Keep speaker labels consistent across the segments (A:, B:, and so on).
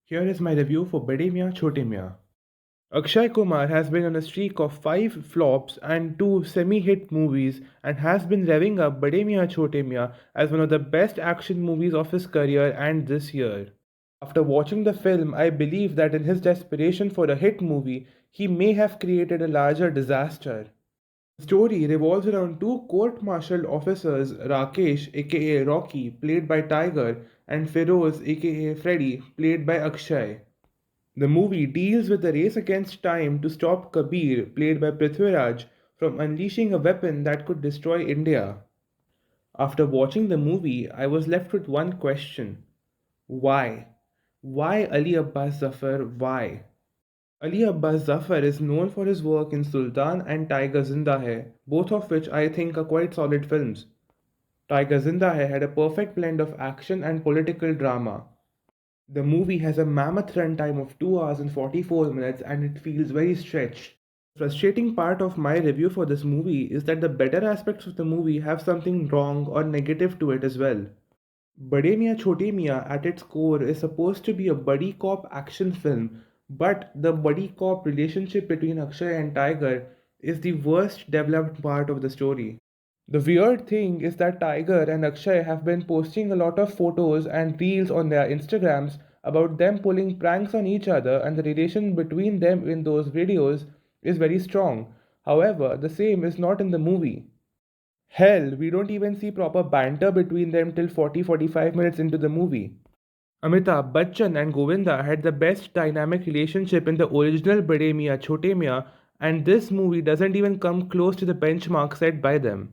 A: Here is my review for Bade Miyan Chote Miyan. Akshay Kumar has been on a streak of 5 flops and 2 semi-hit movies and has been revving up Bade Miyan Chote Miyan as one of the best action movies of his career and this year. After watching the film, I believe that in his desperation for a hit movie, he may have created a larger disaster. The story revolves around two court-martialed officers, Rakesh aka Rocky, played by Tiger, and Feroz aka Freddy, played by Akshay. The movie deals with the race against time to stop Kabir, played by Prithviraj, from unleashing a weapon that could destroy India. After watching the movie, I was left with one question. Why? Why Ali Abbas Zafar? Why? Ali Abbas Zafar is known for his work in Sultan and Tiger Zinda Hai, both of which I think are quite solid films. Tiger Zinda Hai had a perfect blend of action and political drama. The movie has a mammoth runtime of 2 hours and 44 minutes and it feels very stretched. The frustrating part of my review for this movie is that the better aspects of the movie have something wrong or negative to it as well. Bade Miyan Chote Miyan at its core is supposed to be a buddy cop action film, but the buddy cop relationship between Akshay and Tiger is the worst developed part of the story. The weird thing is that Tiger and Akshay have been posting a lot of photos and reels on their Instagrams about them pulling pranks on each other, and the relation between them in those videos is very strong. However, the same is not in the movie. Hell, we don't even see proper banter between them till 40-45 minutes into the movie. Amitabh Bachchan and Govinda had the best dynamic relationship in the original Bade Miyan Chote Miyan, and this movie doesn't even come close to the benchmark set by them.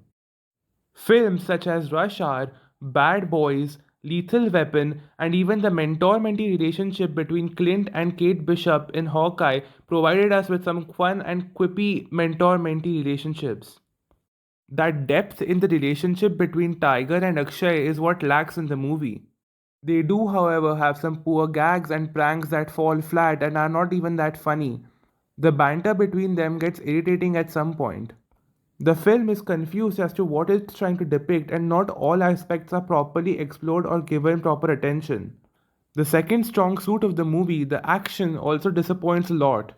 A: Films such as Rush Hour, Bad Boys, Lethal Weapon, and even the mentor mentee relationship between Clint and Kate Bishop in Hawkeye provided us with some fun and quippy mentor mentee relationships. That depth in the relationship between Tiger and Akshay is what lacks in the movie. They do, however, have some poor gags and pranks that fall flat and are not even that funny. The banter between them gets irritating at some point. The film is confused as to what it's trying to depict, and not all aspects are properly explored or given proper attention. The second strong suit of the movie, the action, also disappoints a lot.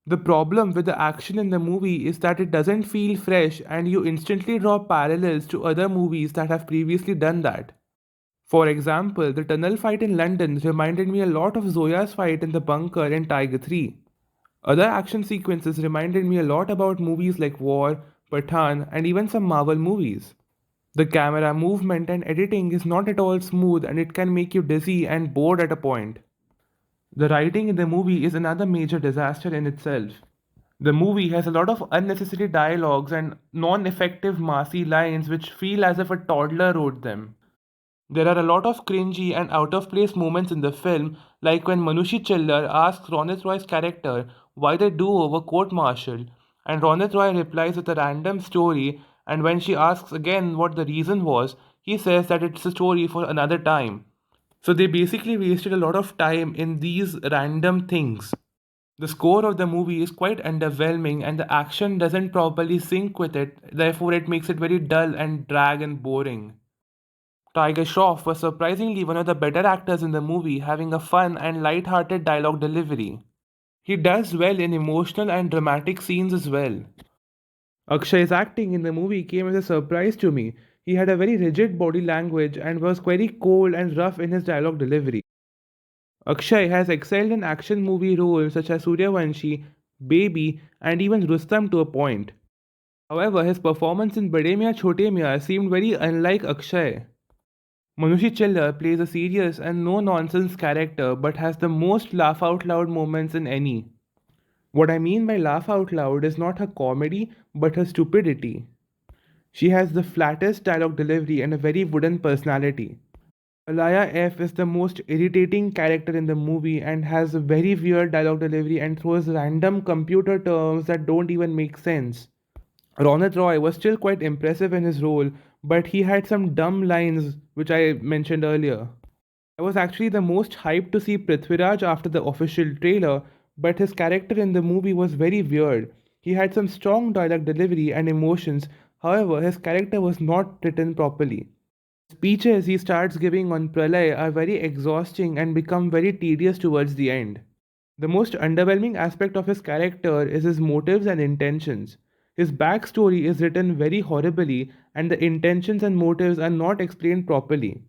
A: The problem with the action in the movie is that it doesn't feel fresh and you instantly draw parallels to other movies that have previously done that. For example, the tunnel fight in London reminded me a lot of Zoya's fight in the bunker in Tiger 3. Other action sequences reminded me a lot about movies like War, Pathan, and even some Marvel movies. The camera movement and editing is not at all smooth and it can make you dizzy and bored at a point. The writing in the movie is another major disaster in itself. The movie has a lot of unnecessary dialogues and non effective massy lines which feel as if a toddler wrote them. There are a lot of cringy and out of place moments in the film, like when Manushi Chillar asks Ronit Roy's character why they do over court martial, and Ronit Roy replies with a random story, and when she asks again what the reason was, he says that it's a story for another time. So they basically wasted a lot of time in these random things. The score of the movie is quite underwhelming and the action doesn't properly sync with it, therefore, it makes it very dull and drag and boring. Tiger Shroff was surprisingly one of the better actors in the movie, having a fun and light-hearted dialogue delivery. He does well in emotional and dramatic scenes as well. Akshay's acting in the movie came as a surprise to me. He had a very rigid body language and was very cold and rough in his dialogue delivery. Akshay has excelled in action movie roles such as Suryavanshi, Baby, and even Rustam to a point. However, his performance in Bade Miyan Chote Miyan seemed very unlike Akshay. Manushi Chillar plays a serious and no nonsense character but has the most laugh out loud moments in any. What I mean by laugh out loud is not her comedy but her stupidity. She has the flattest dialogue delivery and a very wooden personality. Alaya F is the most irritating character in the movie and has a very weird dialogue delivery and throws random computer terms that don't even make sense. Ronit Roy was still quite impressive in his role, but he had some dumb lines which I mentioned earlier. I was actually the most hyped to see Prithviraj after the official trailer, but his character in the movie was very weird. He had some strong dialogue delivery and emotions, however, his character was not written properly. Speeches he starts giving on Pralay are very exhausting and become very tedious towards the end. The most underwhelming aspect of his character is his motives and intentions. His backstory is written very horribly, and the intentions and motives are not explained properly.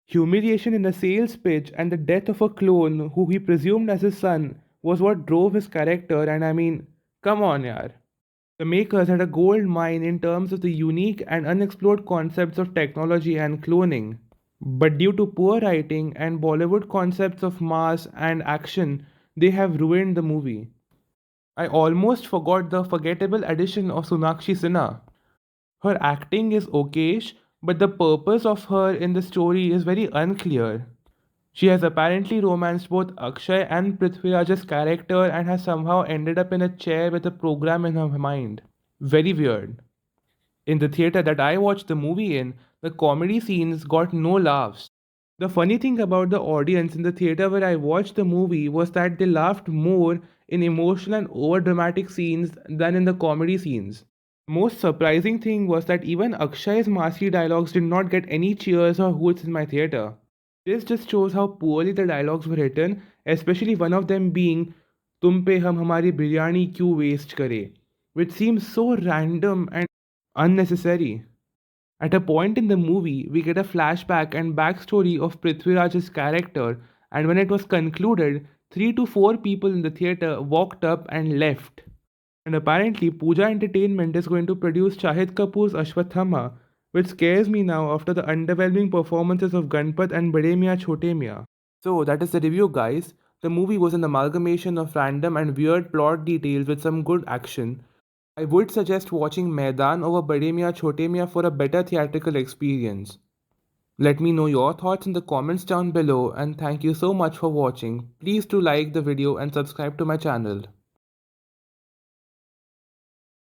A: Humiliation in the sales pitch and the death of a clone who he presumed as his son was what drove his character, and I mean, come on, yaar. The makers had a gold mine in terms of the unique and unexplored concepts of technology and cloning. But due to poor writing and Bollywood concepts of mass and action, they have ruined the movie. I almost forgot the forgettable addition of Sonakshi Sinha. Her acting is okayish, but the purpose of her in the story is very unclear. She has apparently romanced both Akshay and Prithviraj's character and has somehow ended up in a chair with a program in her mind. Very weird. In the theater that I watched the movie in, the comedy scenes got no laughs. The funny thing about the audience in the theater where I watched the movie was that they laughed more in emotional and overdramatic scenes than in the comedy scenes. Most surprising thing was that even Akshay's massy dialogues did not get any cheers or hoots in my theater. This just shows how poorly the dialogues were written, especially one of them being "तुम पे हम हमारी बिरयानी क्यों waste करे," which seems so random and unnecessary. At a point in the movie, we get a flashback and backstory of Prithviraj's character, and when it was concluded, 3 to 4 people in the theater walked up and left. And apparently, Pooja Entertainment is going to produce Shahid Kapoor's Ashwathama, which scares me now after the underwhelming performances of Ganpat and Bade Miyan Chote Miyan. So, that is the review, guys. The movie was an amalgamation of random and weird plot details with some good action. I would suggest watching Maidan over Bade Miyan Chote Miyan for a better theatrical experience. Let me know your thoughts in the comments down below, and thank you so much for watching. Please do like the video and subscribe to my channel.